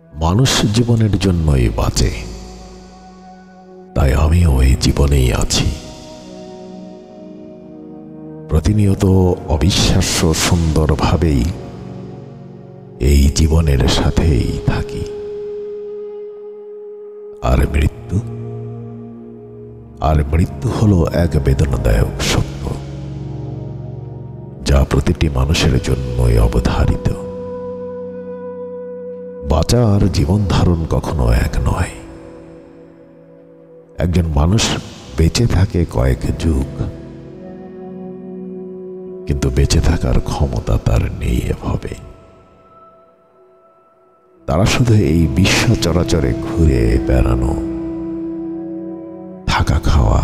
মানুষ জীবনের জন্যই বাঁচে, তাই আমিও এই জীবনেই আছি। প্রতিনিয়ত অবিশ্বাস্য সুন্দরভাবেই এই জীবনের সাথেই থাকি। আর মৃত্যু হলো এক বেদনাদায়ক সত্য, যা প্রতিটি মানুষের জন্যই অবধারিত। বাঁচা আর জীবন ধারণ কখনো এক নয়। একজন মানুষ বেঁচে থাকে কয়েক যুগ, কিন্তু বেঁচে থাকার ক্ষমতা তার নেই এভাবে। তারা শুধু এই বিশ্ব চরাচরে ঘুরে বেড়ানো, থাকা খাওয়া,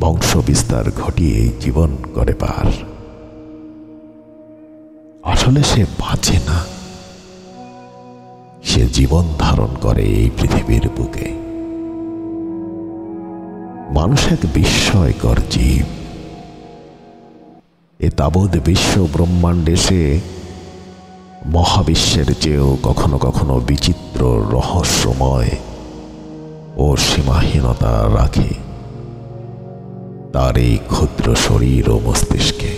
বংশ বিস্তার ঘটিয়ে জীবন করে পার। আসলে সে বাঁচে না, সে জীবন ধারণ করে এই পৃথিবীর বুকে। মানুষ এক বিস্ময়কর জীব। এ তাবৎ বিশ্ব ব্রহ্মাণ্ডে সে মহাবিশ্বের চেয়েও কখনো কখনো বিচিত্র, রহস্যময় ও সীমাহীনতা রাখে তার এই ক্ষুদ্র শরীর ও মস্তিষ্কে।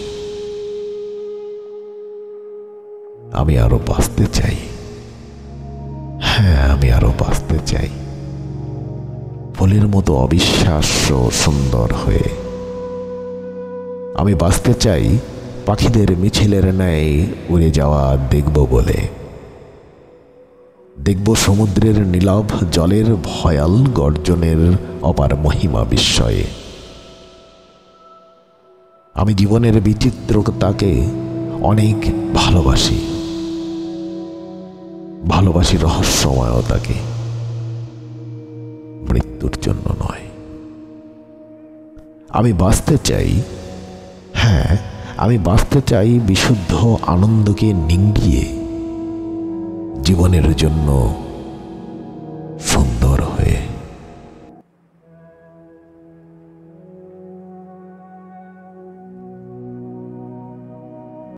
আমি আরো বাঁচতে চাই। হ্যাঁ, আমি আরো বাঁচতে চাই, ফুলের মতো অবিশ্বাস্য সুন্দর হয়ে। আমি বাঁচতে চাই পাখিদের মিছিলের ন্যায় উড়ে যাওয়া দেখব বলে। দেখব সমুদ্রের নীলাভ জলের ভয়াল গর্জনের অপার মহিমা বিস্ময়ে। আমি জীবনের বিচিত্রতাকে অনেক ভালোবাসি, রহস্যময়তাকে, মৃত্যুর জন্য নয়। আমি বাঁচতে চাই, হ্যাঁ, আমি বাঁচতে চাই বিশুদ্ধ আনন্দকে নিংড়িয়ে, জীবনের জন্য সুন্দর